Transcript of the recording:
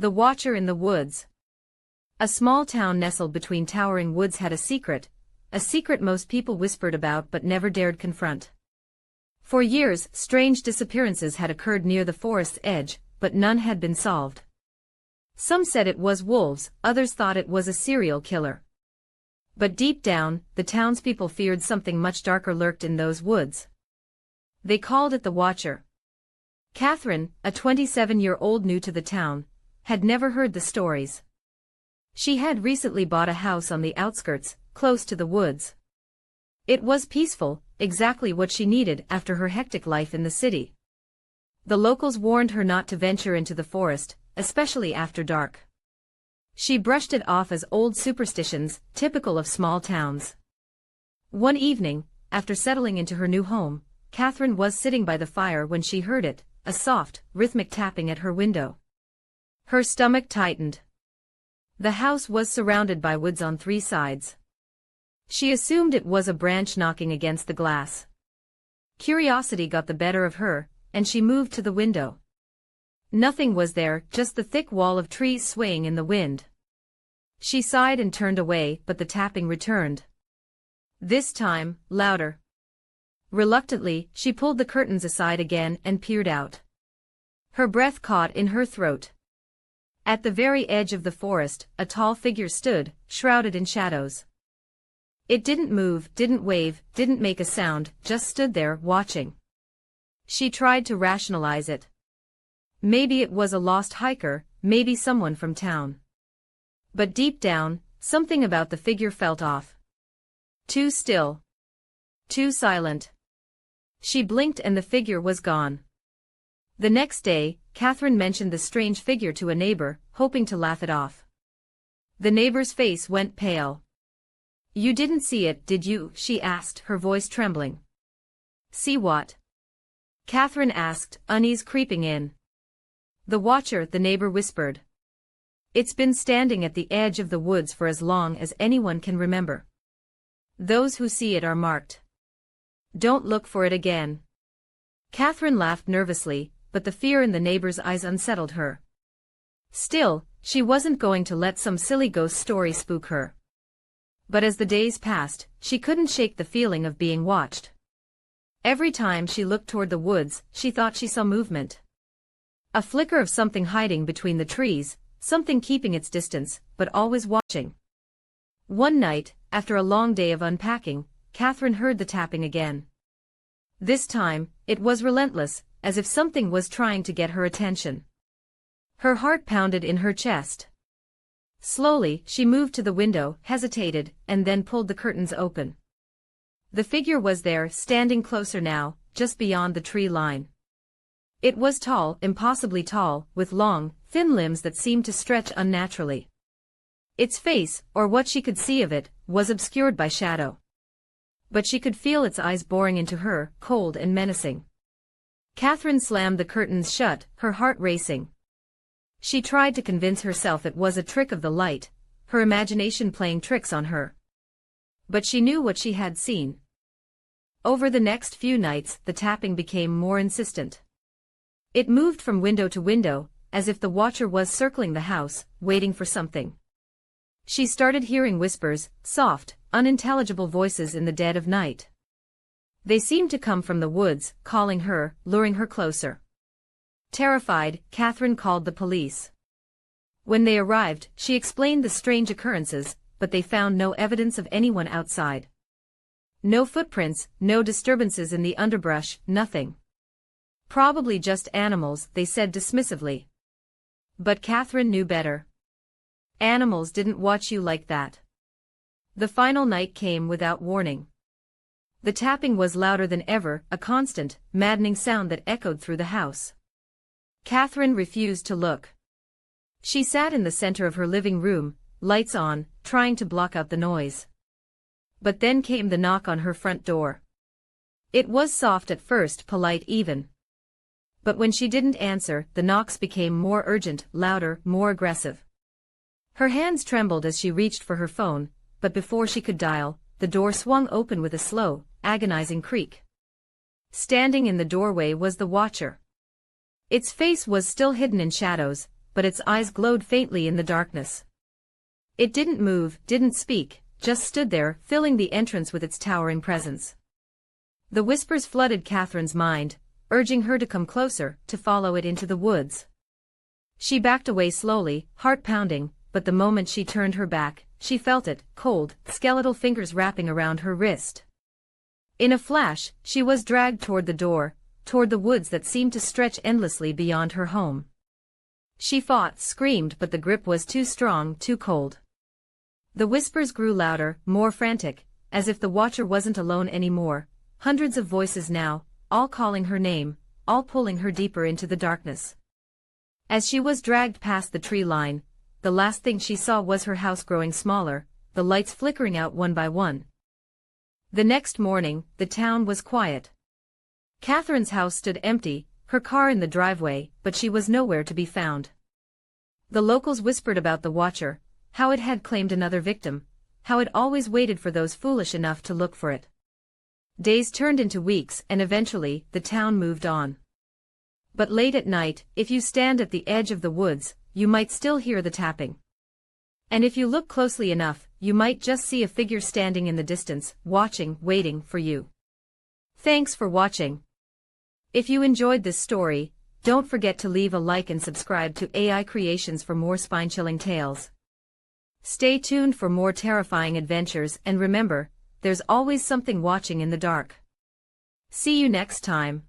The Watcher in the Woods. A small town nestled between towering woods had a secret most people whispered about but never dared confront. For years, strange disappearances had occurred near the forest's edge, but none had been solved. Some said it was wolves, others thought it was a serial killer. But deep down, the townspeople feared something much darker lurked in those woods. They called it the Watcher. Catherine, a 27-year-old new to the town, had never heard the stories. She had recently bought a house on the outskirts, close to the woods. It was peaceful, exactly what she needed after her hectic life in the city. The locals warned her not to venture into the forest, especially after dark. She brushed it off as old superstitions, typical of small towns. One evening, after settling into her new home, Catherine was sitting by the fire when she heard it, a soft, rhythmic tapping at her window. Her stomach tightened. The house was surrounded by woods on 3 sides. She assumed it was a branch knocking against the glass. Curiosity got the better of her, and she moved to the window. Nothing was there, just the thick wall of trees swaying in the wind. She sighed and turned away, but the tapping returned. This time, louder. Reluctantly, she pulled the curtains aside again and peered out. Her breath caught in her throat. At the very edge of the forest, a tall figure stood, shrouded in shadows. It didn't move, didn't wave, didn't make a sound, just stood there, watching. She tried to rationalize it. Maybe it was a lost hiker, maybe someone from town. But deep down, something about the figure felt off. Too still. Too silent. She blinked and the figure was gone. The next day, Catherine mentioned the strange figure to a neighbor, hoping to laugh it off. The neighbor's face went pale. "You didn't see it, did you?" she asked, her voice trembling. "See what?" Catherine asked, unease creeping in. "The Watcher," the neighbor whispered. "It's been standing at the edge of the woods for as long as anyone can remember. Those who see it are marked. Don't look for it again." Catherine laughed nervously, but the fear in the neighbor's eyes unsettled her. Still, she wasn't going to let some silly ghost story spook her. But as the days passed, she couldn't shake the feeling of being watched. Every time she looked toward the woods, she thought she saw movement. A flicker of something hiding between the trees, something keeping its distance, but always watching. One night, after a long day of unpacking, Catherine heard the tapping again. This time, it was relentless, as if something was trying to get her attention. Her heart pounded in her chest. Slowly, she moved to the window, hesitated, and then pulled the curtains open. The figure was there, standing closer now, just beyond the tree line. It was tall, impossibly tall, with long, thin limbs that seemed to stretch unnaturally. Its face, or what she could see of it, was obscured by shadow. But she could feel its eyes boring into her, cold and menacing. Catherine slammed the curtains shut, her heart racing. She tried to convince herself it was a trick of the light, her imagination playing tricks on her. But she knew what she had seen. Over the next few nights, the tapping became more insistent. It moved from window to window, as if the Watcher was circling the house, waiting for something. She started hearing whispers, soft, unintelligible voices in the dead of night. They seemed to come from the woods, calling her, luring her closer. Terrified, Catherine called the police. When they arrived, she explained the strange occurrences, but they found no evidence of anyone outside. No footprints, no disturbances in the underbrush, nothing. "Probably just animals," they said dismissively. But Catherine knew better. Animals didn't watch you like that. The final night came without warning. The tapping was louder than ever, a constant, maddening sound that echoed through the house. Catherine refused to look. She sat in the center of her living room, lights on, trying to block out the noise. But then came the knock on her front door. It was soft at first, polite even. But when she didn't answer, the knocks became more urgent, louder, more aggressive. Her hands trembled as she reached for her phone, but before she could dial, the door swung open with a slow, agonizing creak. Standing in the doorway was the Watcher. Its face was still hidden in shadows, but its eyes glowed faintly in the darkness. It didn't move, didn't speak, just stood there, filling the entrance with its towering presence. The whispers flooded Catherine's mind, urging her to come closer, to follow it into the woods. She backed away slowly, heart pounding, but the moment she turned her back, she felt it, cold, skeletal fingers wrapping around her wrist. In a flash, she was dragged toward the door, toward the woods that seemed to stretch endlessly beyond her home. She fought, screamed, but the grip was too strong, too cold. The whispers grew louder, more frantic, as if the watcher wasn't alone anymore, hundreds of voices now, all calling her name, all pulling her deeper into the darkness. As she was dragged past the tree line, the last thing she saw was her house growing smaller, the lights flickering out one by one. The next morning, the town was quiet. Catherine's house stood empty, her car in the driveway, but she was nowhere to be found. The locals whispered about the watcher, how it had claimed another victim, how it always waited for those foolish enough to look for it. Days turned into weeks and eventually, the town moved on. But late at night, if you stand at the edge of the woods, you might still hear the tapping. And if you look closely enough, you might just see a figure standing in the distance, watching, waiting for you. Thanks for watching. If you enjoyed this story, don't forget to leave a like and subscribe to AI Creations for more spine-chilling tales. Stay tuned for more terrifying adventures and remember, there's always something watching in the dark. See you next time.